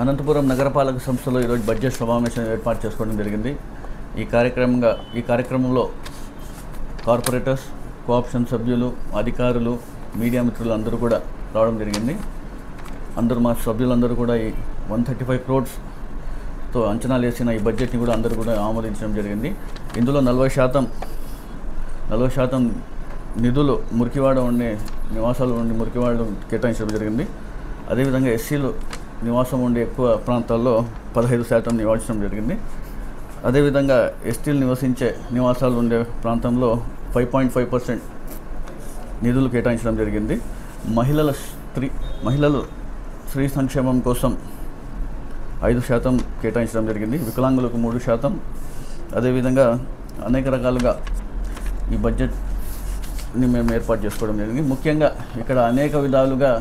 అనంతపురం నగరపాలక సంస్థలో ఈరోజు బడ్జెట్ సమావేశం ఏర్పాటు చేసుకోవడం జరిగింది. ఈ కార్యక్రమంలో కార్పొరేటర్స్, కోఆప్షన్ సభ్యులు, అధికారులు, మీడియా మిత్రులు అందరూ కూడా రావడం జరిగింది. మా సభ్యులందరూ కూడా ఈ 135 crores అంచనాలు వేసిన ఈ బడ్జెట్ని కూడా అందరూ కూడా ఆమోదించడం జరిగింది. ఇందులో 40% నిధులు మురికివాడ ఉండే నివాసాలు ఉండి మురికివాడలు కేటాయించడం జరిగింది. అదేవిధంగా ఎస్సీలు నివాసం ఉండే ఎక్కువ ప్రాంతాల్లో 15% నివాసించడం జరిగింది. అదేవిధంగా ఎస్టీలు నివసించే నివాసాలు ఉండే ప్రాంతంలో 5.5% నిధులు కేటాయించడం జరిగింది. మహిళలు స్త్రీ సంక్షేమం కోసం 5% కేటాయించడం జరిగింది. వికలాంగులకు 3%. అదేవిధంగా అనేక రకాలుగా ఈ బడ్జెట్ని మేము ఏర్పాటు చేసుకోవడం జరిగింది. ముఖ్యంగా ఇక్కడ అనేక విధాలుగా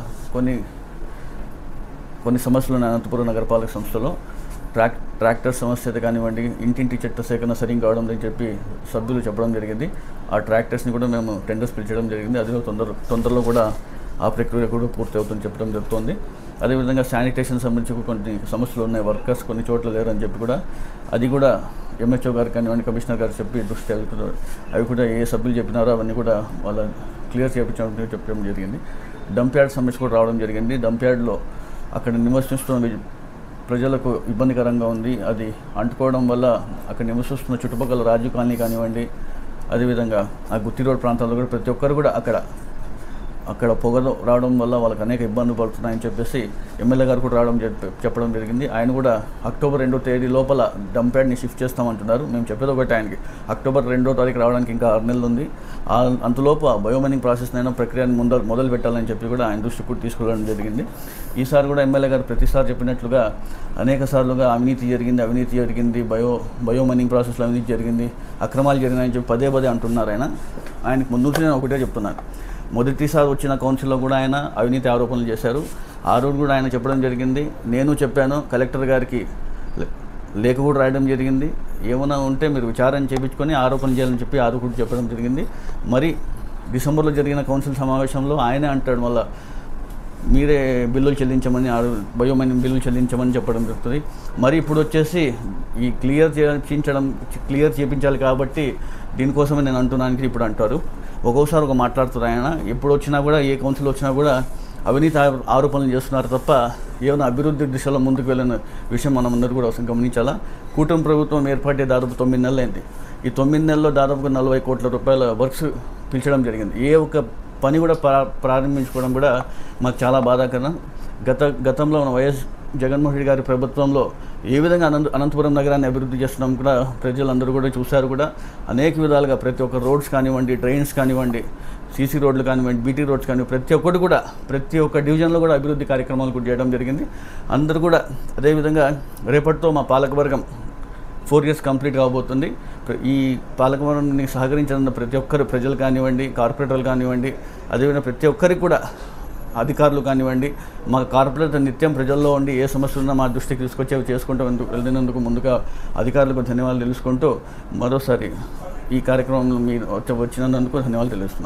కొన్ని సమస్యలు ఉన్నాయి. అనంతపురం నగరపాలక సంస్థలో ట్రాక్టర్ సమస్య కానివ్వండి, ఇంటింటి చెత్త సేకరణ సరిగ్గా కావడం అని చెప్పి సభ్యులు చెప్పడం జరిగింది. ఆ ట్రాక్టర్స్ని కూడా మేము టెండర్స్ పిలిచడం జరిగింది. అదిలో తొందరలో కూడా ఆ ప్రక్రియ కూడా పూర్తి అవుతుందని చెప్పడం జరుగుతుంది. అదేవిధంగా శానిటేషన్ సంబంధించి కొన్ని సమస్యలు ఉన్నాయి. వర్కర్స్ కొన్ని చోట్ల లేరని చెప్పి కూడా అది కూడా ఎంహెచ్ఓ గారు కానివ్వండి, కమిషనర్ గారు చెప్పి దృష్టి అవి కూడా ఏ సభ్యులు చెప్పినారో అవన్నీ కూడా వాళ్ళ క్లియర్ చెప్పడం జరిగింది. డంప్ యార్డ్ సమస్య కూడా రావడం జరిగింది. డంప్ యార్డ్లో అక్కడ నివసిస్తున్న ప్రజలకు ఇబ్బందికరంగా ఉంది. అది అంటుకోవడం వల్ల అక్కడ నివసిస్తున్న చుట్టుపక్కల రాజీవ్ కాలనీ కానివ్వండి, అదేవిధంగా ఆ గుత్తి రోడ్ ప్రాంతాల్లో కూడా ప్రతి ఒక్కరు కూడా అక్కడ పొగలు రావడం వల్ల వాళ్ళకి అనేక ఇబ్బందులు పడుతున్నాయని చెప్పేసి ఎమ్మెల్యే గారు కూడా చెప్పడం జరిగింది. ఆయన కూడా అక్టోబర్ 2వ తేదీ లోపల డంప్ యార్డ్ని షిఫ్ట్ చేస్తామంటున్నారు. మేము చెప్పేది ఒకటి, ఆయనకి అక్టోబర్ 2వ తారీఖు రావడానికి ఇంకా 6 నెలలు ఉంది. అంతలోపు ఆ బయోమైనింగ్ ప్రాసెస్నైనా ప్రక్రియను మొదలు పెట్టాలని చెప్పి కూడా ఆయన దృష్టికి కూడా తీసుకురావడం జరిగింది. ఈసారి కూడా ఎమ్మెల్యే గారు ప్రతిసారి చెప్పినట్లుగా అనేక సార్లుగా అవినీతి జరిగింది, బయోమైనింగ్ ప్రాసెస్లో అవినీతి జరిగింది, అక్రమాలు జరిగినాయని చెప్పి పదే అంటున్నారు. ఆయనకు ముందు నుంచి నేను ఒకటే చెప్తున్నాను. మొదటిసారి వచ్చిన కౌన్సిల్లో కూడా ఆయన అవినీతి ఆరోపణలు చేశారు. ఆ రోజు కూడా ఆయన చెప్పడం జరిగింది. నేను చెప్పాను, కలెక్టర్ గారికి లేఖ కూడా రాయడం జరిగింది. ఏమైనా ఉంటే మీరు విచారణ చేయించుకొని ఆరోపణలు చేయాలని చెప్పి ఆ రోజు కూడా చెప్పడం జరిగింది. మరి డిసెంబర్లో జరిగిన కౌన్సిల్ సమావేశంలో ఆయనే అంటాడు, మళ్ళీ మీరే బిల్లులు చెల్లించమని, బయోమైనింగ్ బిల్లులు చెల్లించమని చెప్పడం జరుగుతుంది. మరి ఇప్పుడు వచ్చేసి ఈ క్లియర్ చేయించాలి కాబట్టి దీనికోసమే నేను అంటున్నానికి ఇప్పుడు అంటారు. ఒక్కోసారి మాట్లాడుతున్నారు ఆయన. ఎప్పుడు వచ్చినా కూడా, ఏ కౌన్సిల్ వచ్చినా కూడా అవినీతి ఆరోపణలు చేస్తున్నారు తప్ప ఏమైనా అభివృద్ధి దిశలో ముందుకు వెళ్ళిన విషయం మనం అందరూ కూడా అవసరం గమనించాలా. కూటమి ప్రభుత్వం ఏర్పడే దాదాపు 9 నెలలు అయింది. ఈ 9 నెలల్లో దాదాపుగా 40 కోట్ల రూపాయల వర్క్స్ పిలిచడం జరిగింది. ఏ ఒక్క పని కూడా ప్రారంభించుకోవడం కూడా మాకు చాలా బాధాకరం. గతంలో మన వైఎస్ జగన్మోహన్ రెడ్డి గారి ప్రభుత్వంలో ఏ విధంగా అనంతపురం నగరాన్ని అభివృద్ధి చేస్తున్నాం కూడా ప్రజలందరూ కూడా చూశారు. కూడా అనేక విధాలుగా ప్రతి ఒక్క రోడ్స్ కానివ్వండి, డ్రైన్స్ కానివ్వండి, సీసీ రోడ్లు కానివ్వండి, బీటీ రోడ్స్ కానివ్వండి, ప్రతి ఒక్క డివిజన్లో కూడా అభివృద్ధి కార్యక్రమాలు కూడా చేయడం జరిగింది. అందరూ కూడా అదేవిధంగా రేపటితో మా పాలకవర్గం 4 years కంప్లీట్ కాబోతుంది. ఈ పాలకవర్గాన్ని సహకరించిన ప్రతి ఒక్కరు, ప్రజలు కానివ్వండి, కార్పొరేటర్లు కానివ్వండి, అదేవిధంగా ప్రతి ఒక్కరికి కూడా అధికారులు కానివ్వండి, మా కార్పొరేటర్ నిత్యం ప్రజల్లో ఉండి ఏ సమస్యలు ఉన్నా మా దృష్టికి తీసుకొచ్చి అవి చేసుకుంటూ వెళ్ళినందుకు ముందుగా అధికారులకు ధన్యవాదాలు తెలుసుకుంటూ మరోసారి ఈ కార్యక్రమంలో మీరు వచ్చినందుకు ధన్యవాదాలు తెలుస్తున్నాను.